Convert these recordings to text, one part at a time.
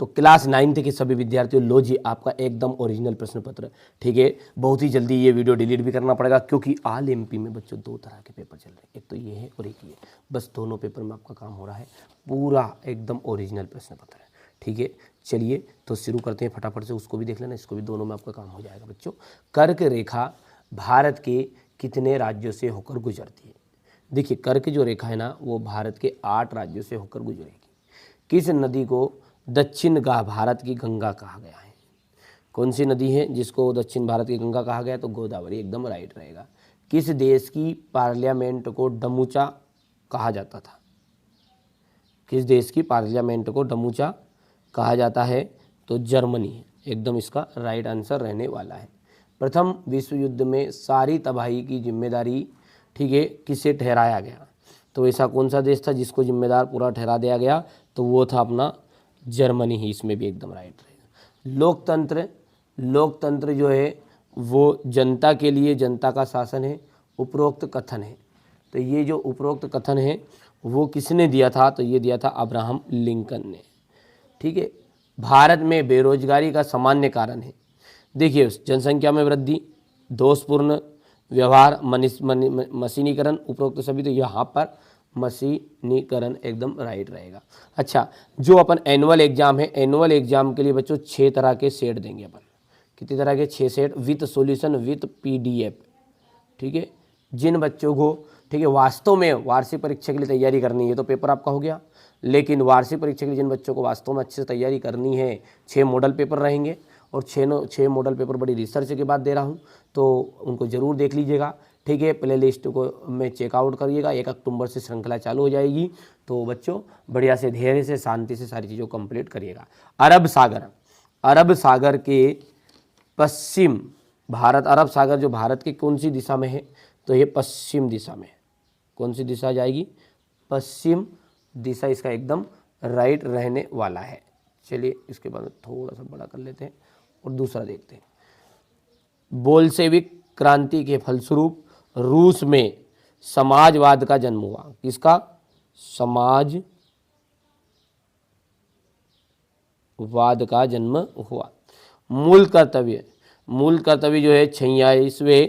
तो class 9th के सभी विद्यार्थियों, लो जी आपका एकदम ओरिजिनल प्रश्न पत्र। ठीक है, बहुत ही जल्दी ये वीडियो डिलीट भी करना पड़ेगा क्योंकि ऑल एमपी में बच्चों 2 तरह के पेपर चल रहे हैं, एक तो ये है और एक ये। बस दोनों पेपर में आपका काम हो रहा है, पूरा एकदम ओरिजिनल प्रश्न पत्र है। ठीक है, चलिए तो शुरू करते हैं फटाफट से, उसको भी देख लेना, इसको भी, दोनों में आपका काम हो जाएगा बच्चों। कर्क रेखा भारत के कितने राज्यों से होकर गुजरती है? देखिए, कर्क जो रेखा है ना, वो भारत के 8 राज्यों से होकर गुजरेगी। किस नदी को दक्षिण भारत की गंगा कहा गया है? कौन सी नदी है जिसको दक्षिण भारत की गंगा कहा गया? तो गोदावरी, एकदम राइट रहेगा। किस देश की पार्लियामेंट को डमूचा कहा जाता था? किस देश की पार्लियामेंट को डमूचा कहा जाता है? तो जर्मनी है, एकदम इसका राइट आंसर रहने वाला है। प्रथम विश्व युद्ध में सारी तबाही की जिम्मेदारी, ठीक है, किसे ठहराया गया? तो ऐसा कौन सा देश था जिसको जिम्मेदार पूरा ठहरा दिया गया? तो वो था अपना जर्मनी ही, इसमें भी एकदम राइट रहेगा। लोकतंत्र, लोकतंत्र जो है वो जनता के लिए जनता का शासन है, उपरोक्त कथन है। तो ये जो उपरोक्त कथन है वो किसने दिया था? तो ये दिया था अब्राहम लिंकन ने। ठीक है, भारत में बेरोजगारी का सामान्य कारण है, देखिए, जनसंख्या में वृद्धि, दोषपूर्ण व्यवहार, मशीनीकरण, उपरोक्त सभी। तो यहाँ पर मशीनीकरण एकदम राइट रहेगा। अच्छा, जो अपन एनुअल एग्जाम है, एनुअल एग्जाम के लिए बच्चों 6 तरह के सेट देंगे अपन। कितनी तरह के? 6 set, with solution, with PDF. ठीक है, जिन बच्चों को, ठीक है, वास्तव में वार्षिक परीक्षा के लिए तैयारी करनी है तो पेपर आपका हो गया, लेकिन वार्षिक परीक्षा के लिए जिन बच्चों को वास्तव में अच्छे से तैयारी करनी है, 6 मॉडल पेपर रहेंगे और 6 मॉडल पेपर बड़ी रिसर्च के बाद दे रहा हूँ, तो उनको ज़रूर देख लीजिएगा। ठीक है, प्ले लिस्ट को में चेकआउट करिएगा, 1 अक्टूबर से श्रृंखला चालू हो जाएगी। तो बच्चों बढ़िया से, धैर्य से, शांति से सारी चीज़ों को कंप्लीट करिएगा। अरब सागर, अरब सागर के पश्चिम, भारत, अरब सागर जो भारत के कौन सी दिशा में है? तो ये पश्चिम दिशा में है। कौन सी दिशा जाएगी? पश्चिम दिशा, इसका एकदम राइट रहने वाला है। चलिए इसके बाद थोड़ा सा बड़ा कर लेते हैं और दूसरा देखते हैं। बोल्शेविक क्रांति के फलस्वरूप रूस में समाजवाद का जन्म हुआ। किसका? समाजवाद का जन्म हुआ। मूल कर्तव्य, मूल कर्तव्य जो है 86वें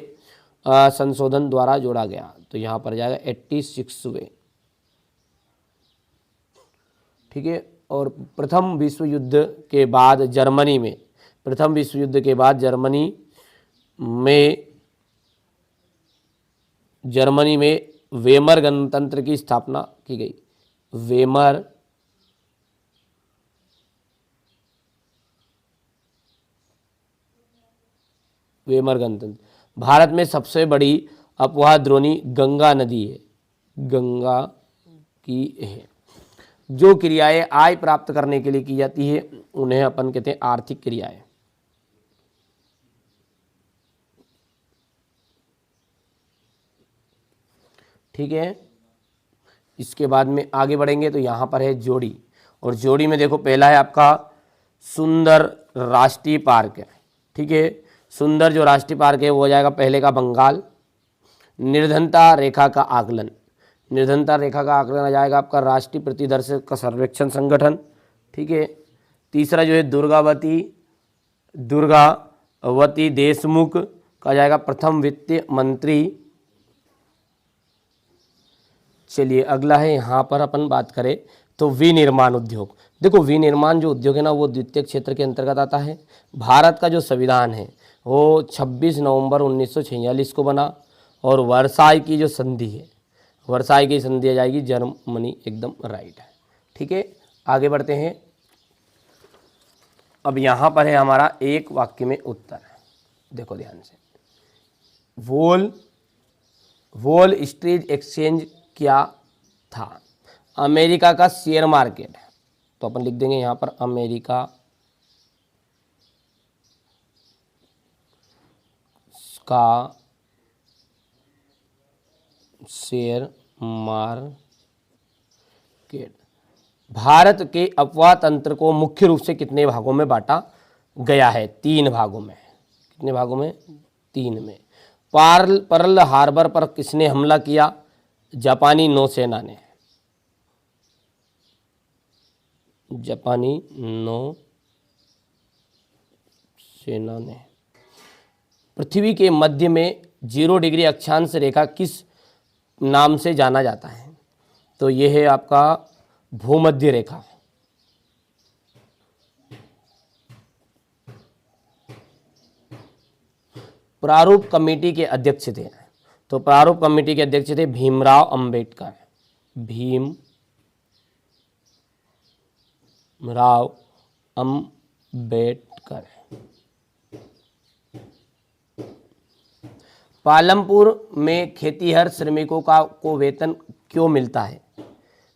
संशोधन द्वारा जोड़ा गया, तो यहाँ पर जाएगा 86वें। ठीक है, और प्रथम विश्व युद्ध के बाद जर्मनी में, प्रथम विश्व युद्ध के बाद जर्मनी में वेमर गणतंत्र की स्थापना की गई। वेमर गणतंत्र। भारत में सबसे बड़ी अपवाहद्रोणी गंगा नदी है, गंगा की है। जो क्रियाएं आय प्राप्त करने के लिए की जाती है उन्हें अपन कहते हैं आर्थिक क्रियाएं। ठीक है, इसके बाद में आगे बढ़ेंगे तो यहाँ पर है जोड़ी, और जोड़ी में देखो पहला है आपका सुंदर राष्ट्रीय पार्क है। ठीक है, सुंदर जो राष्ट्रीय पार्क है वो हो जाएगा पहले का बंगाल। निर्धनता रेखा का आकलन, निर्धनता रेखा का आकलन आ जाएगा आपका राष्ट्रीय प्रतिदर्श का सर्वेक्षण संगठन। ठीक है, तीसरा जो है दुर्गावती देशमुख का जाएगा प्रथम वित्त मंत्री। चलिए अगला है, यहाँ पर अपन बात करें तो विनिर्माण उद्योग। देखो विनिर्माण जो उद्योग है ना वो द्वितीय क्षेत्र के अंतर्गत आता है। भारत का जो संविधान है वो 26 नवंबर 1946 को बना, और वर्साई की जो संधि है, वर्साई की संधि आ जाएगी जर्मनी, एकदम राइट है। ठीक है, आगे बढ़ते हैं। अब यहाँ पर है हमारा एक वाक्य में उत्तर, देखो ध्यान से। वॉल स्ट्रीट एक्सचेंज क्या था? अमेरिका का शेयर मार्केट है, तो अपन लिख देंगे यहाँ पर अमेरिका का शेयर मार्केट। भारत के अफवाह तंत्र को मुख्य रूप से कितने भागों में बांटा गया है? 3 भागों में। कितने भागों में? 3 में। पर्ल हार्बर पर किसने हमला किया? जापानी नौसेना ने। जापानी नौ सेना ने। पृथ्वी के मध्य में 0 डिग्री अक्षांश रेखा किस नाम से जाना जाता है? तो ये है आपका भूमध्य रेखा। प्रारूप कमेटी के अध्यक्ष थे, तो प्रारूप कमेटी के अध्यक्ष थे भीमराव अंबेडकर। भीमराव अंबेडकर। पालमपुर में खेतीहर श्रमिकों को वेतन क्यों मिलता है?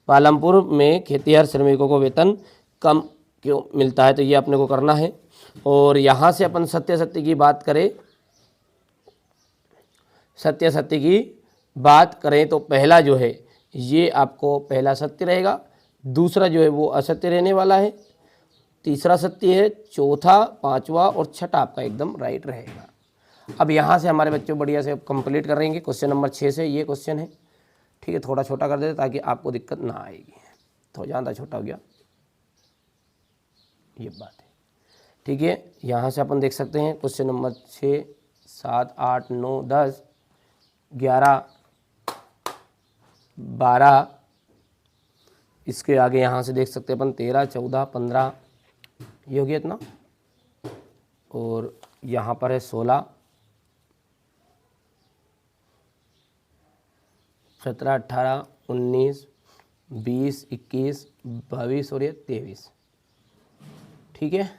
पालमपुर में खेतीहर श्रमिकों को वेतन कम क्यों मिलता है? तो ये अपने को करना है। और यहाँ से अपन सत्य की बात करें, सत्य की बात करें तो पहला जो है ये आपको पहला सत्य रहेगा, दूसरा जो है वो असत्य रहने वाला है, तीसरा सत्य है, चौथा, पांचवा और छठा आपका एकदम राइट रहेगा। अब यहाँ से हमारे बच्चों बढ़िया से कंप्लीट करेंगे। क्वेश्चन नंबर 6 से ये क्वेश्चन है, ठीक है। थोड़ा छोटा कर देते ताकि आपको दिक्कत ना आएगी, तो ज़्यादा छोटा हो गया, ये बात है, ठीक है। यहाँ से अपन देख सकते हैं क्वेश्चन नंबर 6, 7, 8, 9, 10, 11, 12, इसके आगे यहाँ से देख सकते हैं अपन 13, 14, 15, ये हो गया इतना। और यहाँ पर है 16, 17, 18, 19, 20, 21, 22 और ये 23, ठीक है।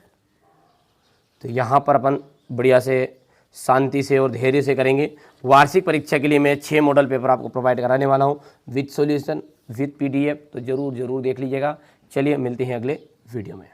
तो यहाँ पर अपन बढ़िया से शांति से और धैर्य से करेंगे। वार्षिक परीक्षा के लिए मैं 6 मॉडल पेपर आपको प्रोवाइड कराने वाला हूँ विद सॉल्यूशन, विद PDF, तो ज़रूर देख लीजिएगा। चलिए मिलते हैं अगले वीडियो में।